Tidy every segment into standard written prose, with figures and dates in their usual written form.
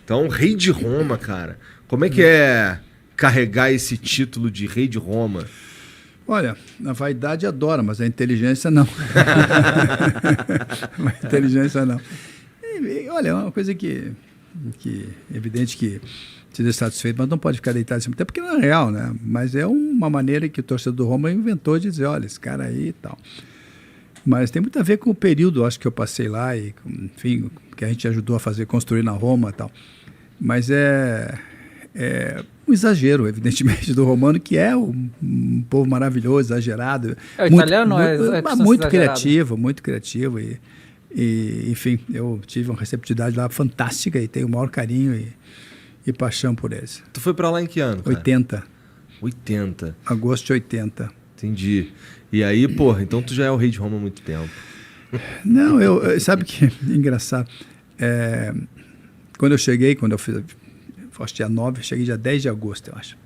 Então, rei de Roma, cara. Como é que é carregar esse título de rei de Roma? Olha, a vaidade adora, mas a inteligência não. A inteligência não. Olha, é uma coisa que é evidente que te deixa satisfeito, mas não pode ficar deitado em cima, até porque não é real, né? Mas é uma maneira que o torcedor do Roma inventou de dizer, olha, esse cara aí e tal. Mas tem muito a ver com o período, acho que eu passei lá e, enfim, que a gente ajudou a fazer, construir na Roma e tal. Mas é um exagero, evidentemente, do romano, que é um povo maravilhoso, exagerado. O italiano muito criativo, muito criativo. E, enfim, eu tive uma receptividade lá fantástica e tenho o maior carinho e paixão por eles. Tu foi pra lá em que ano, cara? 80. 80. Agosto de 80. Entendi. E aí, porra, então tu já é o rei de Roma há muito tempo. Não, sabe que é engraçado? Quando eu cheguei, acho que dia 9, cheguei dia 10 de agosto, eu acho.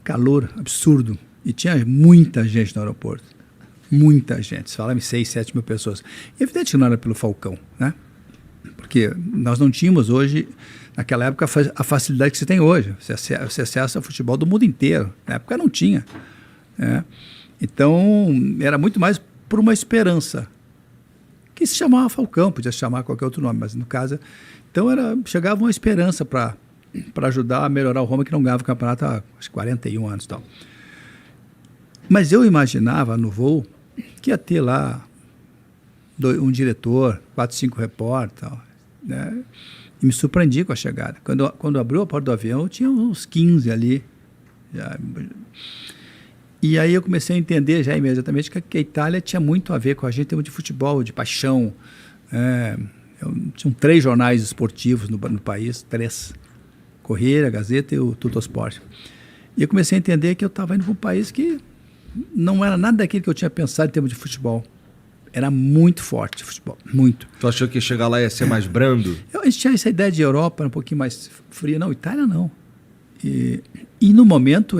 Calor absurdo. E tinha muita gente no aeroporto. Muita gente. Se falava em 6, 7 mil pessoas. E evidente que não era pelo Falcão, né? Porque nós não tínhamos hoje, naquela época, a facilidade que você tem hoje. Você acessa o futebol do mundo inteiro. Na época não tinha. Né? Então, era muito mais por uma esperança. Que se chamava Falcão, podia se chamar qualquer outro nome, mas no caso... Então, chegava uma esperança para ajudar a melhorar o Roma, que não ganhava o campeonato há acho, 41 anos e tal. Mas eu imaginava no voo que ia ter lá um diretor, 4, 5 repórteres, tal, né? E me surpreendi com a chegada. Quando abriu a porta do avião, tinha uns 15 ali. E aí eu comecei a entender já imediatamente que a Itália tinha muito a ver com a gente em termos de futebol, de paixão. Tinham 3 jornais esportivos no país, 3. Corriere, a Gazeta e o Tuttosport. E eu comecei a entender que eu estava indo para um país que não era nada daquilo que eu tinha pensado em termos de futebol. Era muito forte o futebol, muito. Tu achou que chegar lá ia ser mais brando? A gente tinha essa ideia de Europa, um pouquinho mais fria. Não, Itália não. E no momento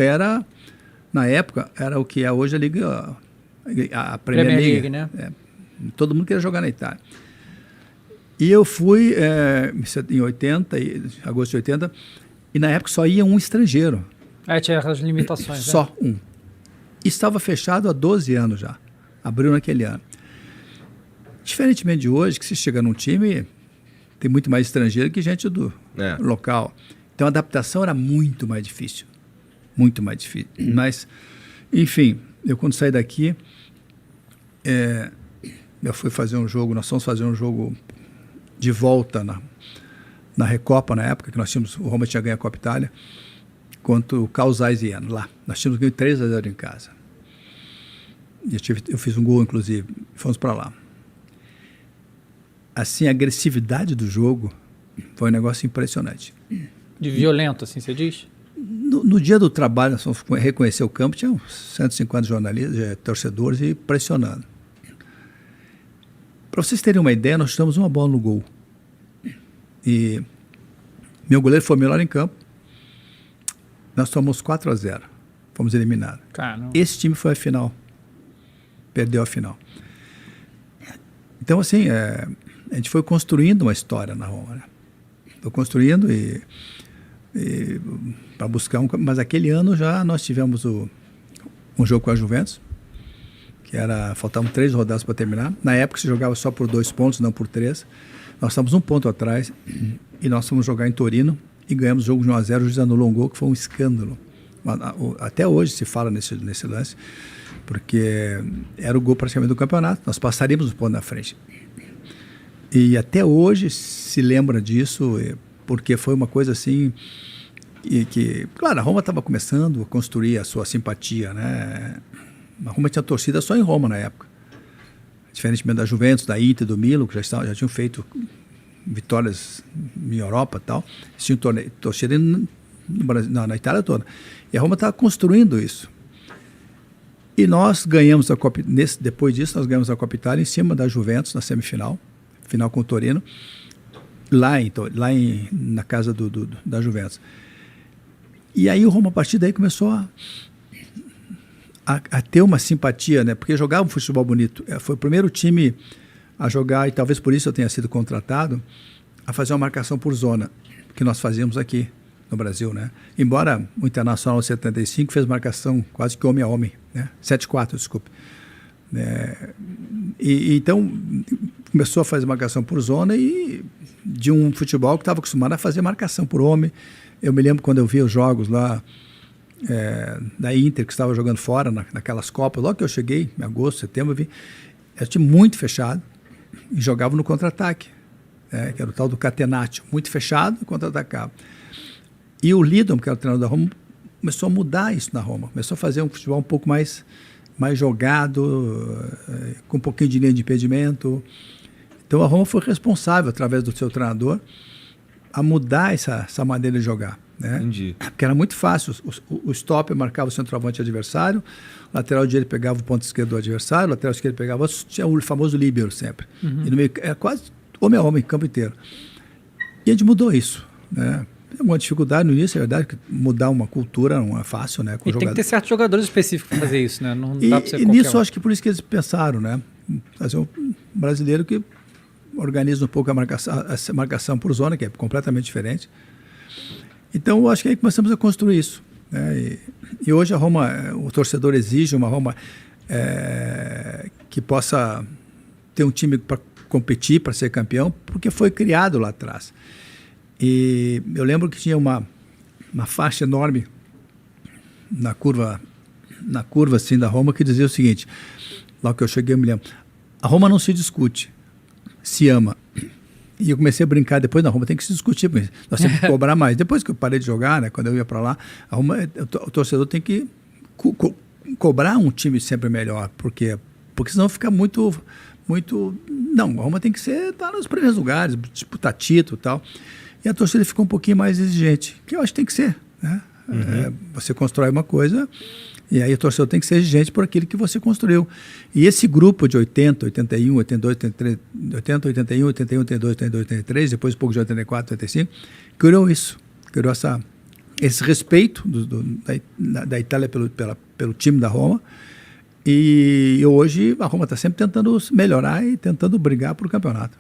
na época, era o que é hoje a Premier League, né? Todo mundo queria jogar na Itália. E eu fui em 80, agosto de 80, e na época só ia um estrangeiro. Tinha as limitações. Só um. E estava fechado há 12 anos já. Abriu naquele ano. Diferentemente de hoje, que se chega num time, tem muito mais estrangeiro que gente do local. Então a adaptação era muito mais difícil. Muito mais difícil. Mas, enfim, eu quando saí daqui, eu fui fazer um jogo, nós fomos fazer um jogo de volta na Recopa, na época, que o Roma tinha ganho a Copa Itália, contra o Calzaiziano, lá. Nós tínhamos ganho 3-0 em casa. Eu fiz um gol, inclusive, fomos para lá. Assim, a agressividade do jogo foi um negócio impressionante. De violento, assim, você diz? No dia do trabalho, nós fomos reconhecer o campo, tinha uns 150 jornalistas, torcedores, e pressionando. Para vocês terem uma ideia, nós tivemos uma bola no gol. E meu goleiro foi o melhor em campo. Nós tomamos 4-0. Fomos eliminados. Caramba. Esse time foi à final. Perdeu a final. Então, assim, a gente foi construindo uma história na Roma. Né? Foi construindo e para buscar mas aquele ano já nós tivemos um jogo com a Juventus, que faltavam 3 rodadas para terminar. Na época se jogava só por 2 pontos, não por 3. Nós estávamos 1 ponto atrás e nós fomos jogar em Torino e ganhamos o jogo de 1-0. O juiz anulou um gol que foi um escândalo. Até hoje se fala nesse lance, porque era o gol praticamente do campeonato. Nós passaríamos o ponto na frente. E até hoje se lembra disso, porque foi uma coisa assim claro, a Roma estava começando a construir a sua simpatia, né? A Roma tinha torcida só em Roma na época. Diferentemente da Juventus, da Inter, do Milan, que já tinham feito vitórias em Europa e tal. Eles tinham torcida na Itália toda. E a Roma estava construindo isso. E nós ganhamos a Copa, depois disso, nós ganhamos a Copa Itália em cima da Juventus, na semifinal, final com o Torino, na casa da Juventus. E aí o Roma, a partir daí, começou a ter uma simpatia, né? Porque jogava um futebol bonito. Foi o primeiro time a jogar, e talvez por isso eu tenha sido contratado, a fazer uma marcação por zona. que nós fazíamos aqui no Brasil, né? Embora o Internacional 75 fez marcação quase que homem a homem, né? 7-4, desculpe. Então começou a fazer marcação por zona e de um futebol que estava acostumado a fazer marcação por homem. Eu me lembro quando eu vi os jogos lá da Inter, que estava jogando fora naquelas Copas, logo que eu cheguei, em agosto, setembro, eu vi, era um time muito fechado e jogava no contra-ataque, que era o tal do catenaccio, muito fechado e contra-atacava. E o Lidom, que era o treinador da Roma, começou a mudar isso na Roma, começou a fazer um futebol um pouco mais jogado, com um pouquinho de linha de impedimento. Então a Roma foi responsável, através do seu treinador, a mudar essa maneira de jogar. Né? Entendi. Porque era muito fácil, o stopper marcava o centroavante adversário, o lateral direito pegava o ponto esquerdo do adversário, o lateral esquerdo pegava, tinha o famoso líbero sempre. E no meio, era quase homem a homem, campo inteiro. E a gente mudou isso, né? Tem uma dificuldade no início, é verdade, que mudar uma cultura não é fácil, né? E tem que ter certos jogadores específicos para fazer isso, né? Não dá para ser e qualquer nisso um. acho que por isso que eles pensaram, né? Fazer um brasileiro que organiza um pouco a marcação por zona, que é completamente diferente. Então, eu acho que aí começamos a construir isso, né? E hoje a Roma, o torcedor exige uma Roma que possa ter um time para competir, para ser campeão, porque foi criado lá atrás. E eu lembro que tinha uma faixa enorme na curva assim da Roma que dizia o seguinte, lá que eu cheguei eu me lembro, a Roma não se discute, se ama. E eu comecei a brincar, depois na Roma tem que se discutir, porque nós temos que cobrar mais. Depois que eu parei de jogar, né, quando eu ia para lá, a Roma, o torcedor tem que cobrar um time sempre melhor, porque senão fica muito... Não, a Roma tem que estar nos primeiros lugares, disputar título e tal. E a torcida ficou um pouquinho mais exigente, que eu acho que tem que ser, né? Você constrói uma coisa e aí o torcedor tem que ser exigente por aquilo que você construiu. E esse grupo de 80, 81, 82, 83, 80, 81, 81, 82, 82, 83, depois um pouco de 84, 85, criou isso, criou esse respeito da Itália pelo time da Roma. E hoje a Roma está sempre tentando melhorar e tentando brigar por campeonato.